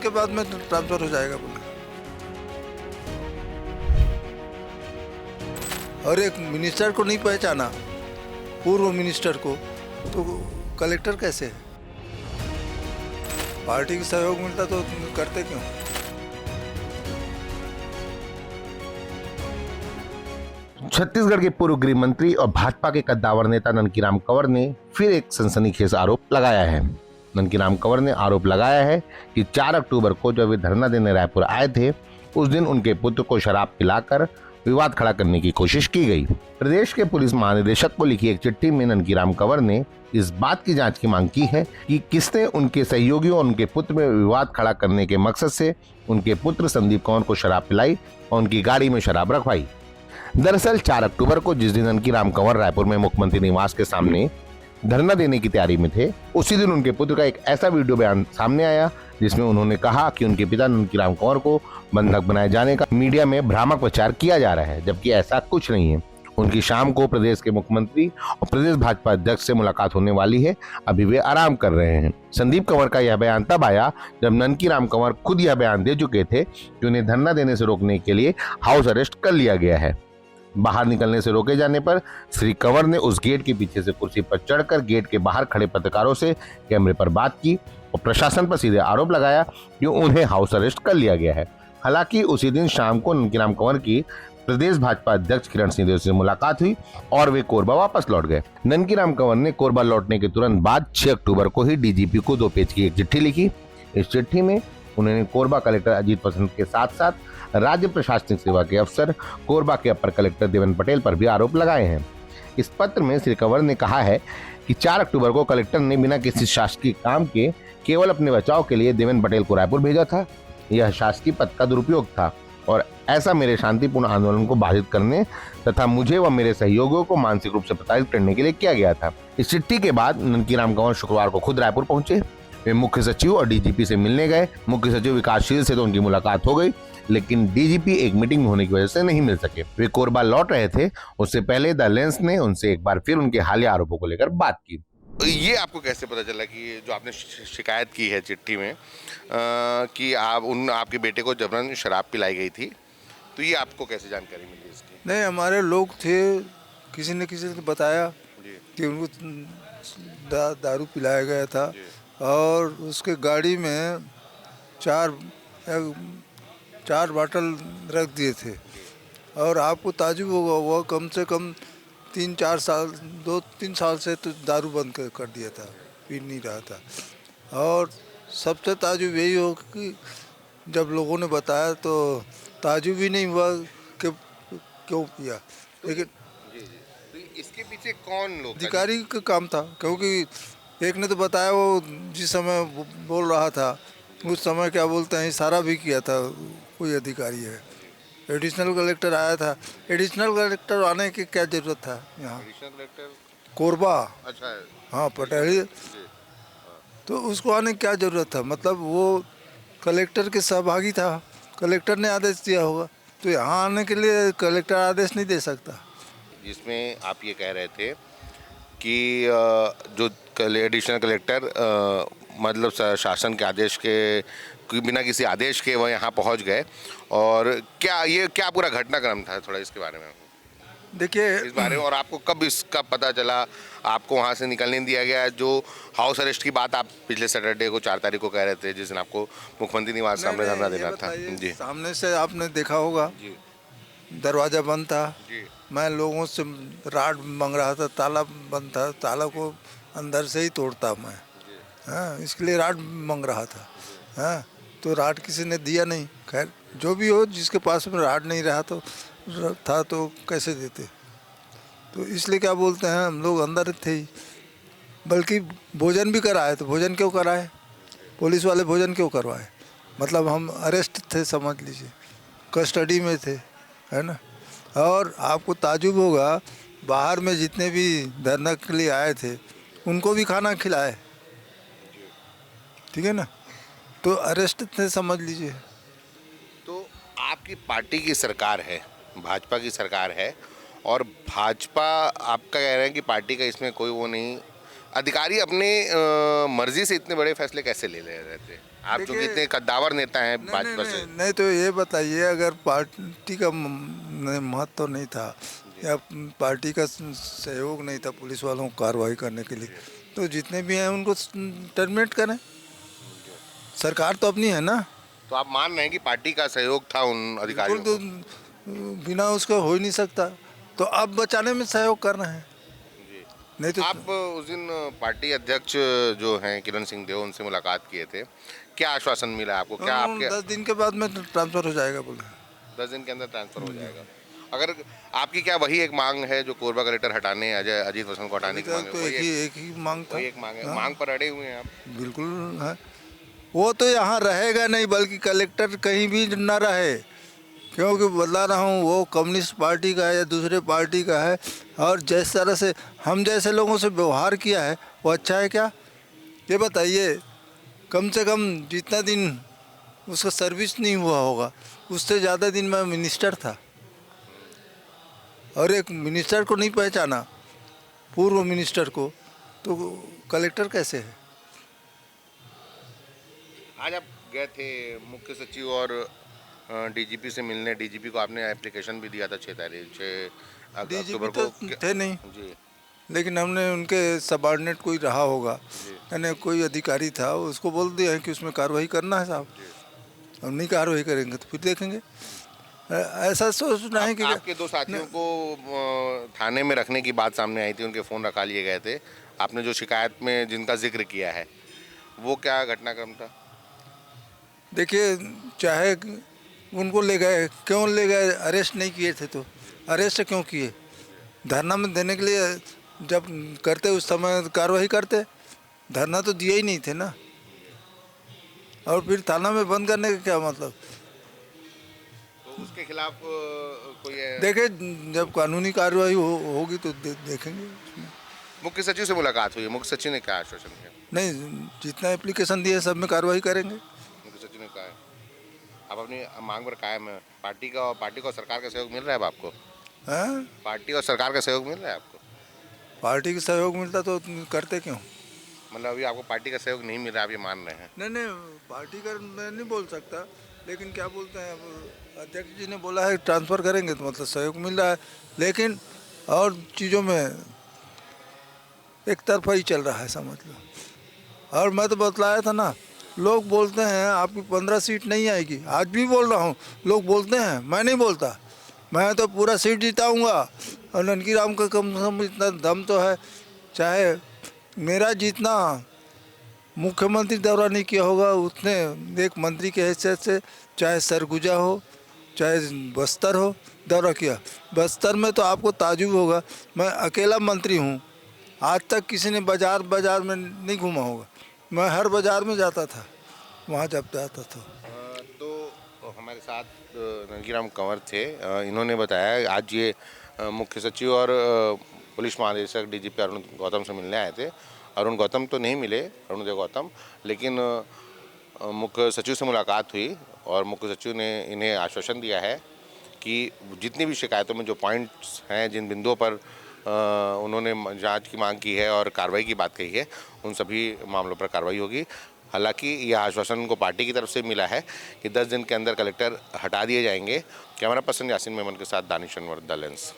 के बाद में ट्रांसफर हो जाएगा बोले। और एक मिनिस्टर को नहीं पहचाना, पूर्व मिनिस्टर को, तो कलेक्टर कैसे है? पार्टी का सहयोग मिलता तो करते क्यों? छत्तीसगढ़ के पूर्व गृह मंत्री और भाजपा के कद्दावर नेता ननकीराम कंवर ने फिर एक सनसनीखेज आरोप लगाया है। ननकीराम कंवर ने आरोप लगाया है कि 4 अक्टूबर को जब वे धरना देने रायपुर आए थे, उस दिन उनके पुत्र को शराब पिलाकर विवाद खड़ा करने की कोशिश की गई। प्रदेश के पुलिस महानिदेशक को लिखी एक चिट्ठी में ननकीराम कंवर ने इस बात की जांच की मांग की है कि किसने उनके सहयोगियों और उनके पुत्र में विवाद खड़ा करने के मकसद से उनके पुत्र संदीप कंवर को शराब पिलाई और उनकी गाड़ी में शराब रखवाई। दरअसल 4 अक्टूबर को जिस दिन ननकीराम कंवर रायपुर में मुख्यमंत्री निवास के सामने धरना देने की तैयारी में थे, उसी दिन उनके पुत्र का एक ऐसा वीडियो बयान सामने आया जिसमें उन्होंने कहा कि उनके पिता ननकीराम कंवर को बंधक बनाए जाने का मीडिया में भ्रामक प्रचार किया जा रहा है, जबकि ऐसा कुछ नहीं है। उनकी शाम को प्रदेश के मुख्यमंत्री और प्रदेश भाजपा अध्यक्ष से मुलाकात होने वाली है। अभी वे आराम कर रहे हैं। संदीप कंवर का यह बयान तब आया जब ननकीराम कंवर खुद यह बयान दे चुके थे कि उन्हें धरना देने से रोकने के लिए हाउस अरेस्ट कर लिया गया है। बाहर निकलने से रोके जाने पर श्री कंवर ने उस गेट के पीछे से कुर्सी पर चढ़कर गेट के बाहर खड़े पत्रकारों से कैमरे पर बात की और प्रशासन पर सीधे आरोप लगाया कि उन्हें हाउस अरेस्ट कर लिया गया है। हालांकि उसी दिन शाम को ननकीराम कंवर की प्रदेश भाजपा अध्यक्ष किरण सिंहदेव से मुलाकात हुई और वे कोरबा वापस लौट गए। ननकीराम कंवर ने कोरबा लौटने के तुरंत बाद 6 अक्टूबर को ही डीजीपी को 2 पेज की एक चिट्ठी लिखी। इस चिट्ठी में उन्होंने कोरबा कलेक्टर अजीत वसंत के साथ साथ राज्य प्रशासनिक सेवा के अफसर कोरबा के अपर कलेक्टर देवेन पटेल पर भी आरोप लगाए हैं। इस पत्र में श्री कंवर ने कहा है कि 4 अक्टूबर को कलेक्टर ने बिना किसी शासकीय काम के केवल अपने बचाव के लिए देवेन पटेल को रायपुर भेजा था। यह शासकीय पद का दुरुपयोग था और ऐसा मेरे शांतिपूर्ण आंदोलन को बाधित करने तथा मुझे व मेरे सहयोगियों को मानसिक रूप से प्रताड़ित करने के लिए किया गया था। इस चिट्ठी के बाद ननकीराम कंवर शुक्रवार को खुद रायपुर पहुंचे। वे मुख्य सचिव और डीजीपी से मिलने गए। मुख्य सचिव विकासशील से तो उनकी मुलाकात हो गई, लेकिन डीजीपी एक मीटिंग में होने की वजह से नहीं मिल सके। वे कोरबा लौट रहे थे। उससे पहले द लेंस ने उनसे एक बार फिर उनके हालिया आरोपों को लेकर बात की। तो ये आपको कैसे पता चला कि जो आपने शिकायत की है चिट्ठी में कि आपके बेटे को जबरन शराब पिलाई गई थी, तो ये आपको कैसे जानकारी मिली इसकी? नहीं, हमारे लोग थे, किसी ने बताया कि उनको दारू पिलाया गया था और उसके गाड़ी में 4 बॉटल रख दिए थे। और आपको ताजुब होगा, वो कम से कम 3-4 साल 2-3 साल से तो दारू बंद कर दिया था, पी नहीं रहा था। और सबसे ताजुब यही हो कि जब लोगों ने बताया तो ताजुब ही नहीं हुआ कि क्यों पिया। लेकिन तो इसके पीछे कौन लोग? अधिकारी का काम था, क्योंकि एक ने तो बताया वो जिस समय बोल रहा था उस समय क्या बोलते हैं इशारा भी किया था, कोई अधिकारी है। एडिशनल कलेक्टर आया था। एडिशनल कलेक्टर आने की क्या जरूरत था यहाँ? एडिशनल कलेक्टर कोरबा, अच्छा है। हाँ पटेल, तो उसको आने की क्या जरूरत था? मतलब वो कलेक्टर के सहभागी था, कलेक्टर ने आदेश दिया होगा, तो यहाँ आने के लिए कलेक्टर आदेश नहीं दे सकता। जिसमें आप ये कह रहे थे कि जो एडिशनल कलेक्टर मतलब शासन के आदेश के बिना किसी आदेश के वह यहाँ पहुँच गए, और क्या पूरा घटनाक्रम था, थोड़ा इसके बारे में देखिए इस बारे में। और आपको कब इसका पता चला? आपको वहाँ से निकलने दिया गया? जो हाउस अरेस्ट की बात आप पिछले सैटरडे को 4 तारीख को कह रहे थे, जिस दिन आपको मुख्यमंत्री निवास सामने धरना देना था। जी, सामने से आपने देखा होगा जी, दरवाज़ा बंद था। जी, मैं लोगों से राड मांग रहा था, ताला बंद था, ताला को अंदर से ही तोड़ता मैं, हाँ, इसके लिए राड मांग रहा था। हाँ, तो राड किसी ने दिया नहीं। खैर जो भी हो, जिसके पास में राड नहीं रहा तो कैसे देते? तो इसलिए क्या बोलते हैं, हम लोग अंदर थे ही, बल्कि भोजन भी कराए। तो भोजन क्यों कराए? पुलिस वाले भोजन क्यों करवाए? मतलब हम अरेस्ट थे, समझ लीजिए, कस्टडी में थे, है ना। और आपको ताजुब होगा, बाहर में जितने भी धरना के लिए आए थे उनको भी खाना खिलाए, ठीक है ना। तो अरेस्ट थे, समझ लीजिए। तो आपकी पार्टी की सरकार है, भाजपा की सरकार है, और भाजपा आपका कह रहे हैं कि पार्टी का इसमें कोई वो नहीं, अधिकारी अपने मर्जी से इतने बड़े फैसले कैसे ले ले रहते हैं? आप जो कि देखिए- इतने कद्दावर नेता हैं नहीं, भाजपा से। नहीं तो ये बताइए, अगर पार्टी का महत्व तो नहीं था या पार्टी का सहयोग नहीं था पुलिस वालों को कार्रवाई करने के लिए, तो जितने भी हैं उनको टर्मिनेट करें। सरकार तो अपनी है ना। तो आप मान रहे हैं कि पार्टी का सहयोग था उन अधिकारियों बिल्कुल, को? तो बिना उसका हो ही नहीं सकता, तो अब बचाने में सहयोग कर रहे हैं। जी। नहीं तो आप उस दिन पार्टी अध्यक्ष जो हैं किरण सिंह देव, उनसे मुलाकात किए थे, क्या आश्वासन मिला आपको? क्या आपके 10 दिन के बाद में ट्रांसफर हो जाएगा बोले। 10 दिन के अंदर ट्रांसफर हो जाएगा? अगर आपकी क्या वही एक मांग है जो कोरबा कलेक्टर हटाने, अजीत वसंत को हटाने की अभी मांग तक है? तो वही एक ही मांग था। वही एक मांग है। हाँ। मांग पर अड़े हुए हैं आप? बिल्कुल है। वो तो यहाँ रहेगा नहीं, बल्कि कलेक्टर कहीं भी ना रहे, क्योंकि बता रहा हूँ वो कम्युनिस्ट पार्टी का है या दूसरे पार्टी का है, और जिस तरह से हम जैसे लोगों से व्यवहार किया है वो अच्छा है क्या? ये बताइए। कम से कम जितना दिन उसका सर्विस नहीं हुआ होगा, उससे ज़्यादा दिन मैं मिनिस्टर था, और एक मिनिस्टर को नहीं पहचाना, पूर्व मिनिस्टर को, तो कलेक्टर कैसे है? आज आप गए थे मुख्य सचिव और डीजीपी से मिलने। डीजीपी को आपने एप्लीकेशन भी दिया था 6 डीजीपी अक्टूबर तो को। थे नहीं, जी लेकिन हमने उनके सबॉर्डिनेट कोई रहा होगा, यानी कोई अधिकारी था, उसको बोल दिया है कि उसमें कार्रवाई करना है साहब। हम नहीं कार्रवाई करेंगे तो फिर देखेंगे। ऐसा सोचना है कि आपके 2 साथियों को थाने में रखने की बात सामने आई थी, उनके फ़ोन रखा लिए गए थे। आपने जो शिकायत में जिनका जिक्र किया है, वो क्या घटनाक्रम था? देखिए, चाहे उनको ले गए, क्यों ले गए? अरेस्ट नहीं किए थे तो अरेस्ट क्यों किए? धरना में देने के लिए जब करते उस समय कार्रवाई करते, धरना तो दिए ही नहीं थे ना, और फिर थाना में बंद करने का क्या मतलब? तो उसके खिलाफ कोई देखे, जब कानूनी कार्रवाई होगी तो देखेंगे। मुख्य सचिव से मुलाकात हुई है, मुख्य सचिव ने क्या आश्वासन दिया? नहीं, जितना एप्लीकेशन दिए सब में कार्रवाई करेंगे। मुख्य सचिव ने कहा है आप अपनी मांग पर कायम है। पार्टी को सरकार का सहयोग मिल रहा है अब आपको? हाँ, पार्टी और सरकार का सहयोग मिल रहा है आपको? पार्टी का सहयोग मिलता तो करते क्यों? मतलब अभी आपको पार्टी का सहयोग नहीं मिल रहा, आप ये मान रहे हैं? नहीं, पार्टी का मैं नहीं बोल सकता, लेकिन क्या बोलते हैं, अब अध्यक्ष जी ने बोला है ट्रांसफ़र करेंगे तो मतलब सहयोग मिल रहा है, लेकिन और चीज़ों में एक तरफा ही चल रहा है समझ लो। और मैं तो बतलाया था ना, लोग बोलते हैं आपकी 15 सीट नहीं आएगी, आज भी बोल रहा हूँ, लोग बोलते हैं, मैं नहीं बोलता, मैं तो पूरा सीट जिताऊंगा। और ननकी राम का कम से कम इतना दम तो है, चाहे मेरा जितना मुख्यमंत्री दौरा नहीं किया होगा, उतने एक मंत्री के हैसियत से, चाहे सरगुजा हो चाहे बस्तर हो, दौरा किया। बस्तर में तो आपको ताजुब होगा, मैं अकेला मंत्री हूँ, आज तक किसी ने बाज़ार में नहीं घूमा होगा, मैं हर बाज़ार में जाता था, वहाँ जब जाता था। तो हमारे साथ नंदीराम कंवर थे। इन्होंने बताया आज ये मुख्य सचिव और पुलिस महानिदेशक डीजीपी अरुण गौतम से मिलने आए थे। अरुण गौतम तो नहीं मिले, अरुणोदय गौतम, लेकिन मुख्य सचिव से मुलाकात हुई और मुख्य सचिव ने इन्हें आश्वासन दिया है कि जितनी भी शिकायतों में जो पॉइंट्स हैं, जिन बिंदुओं पर उन्होंने जांच की मांग की है और कार्रवाई की बात कही है, उन सभी मामलों पर कार्रवाई होगी। हालांकि यह आश्वासन उनको पार्टी की तरफ से मिला है कि 10 दिन के अंदर कलेक्टर हटा दिए जाएंगे। कैमरा पर्सन यासिन मेमन के साथ दानिश अनवर, द लेंस।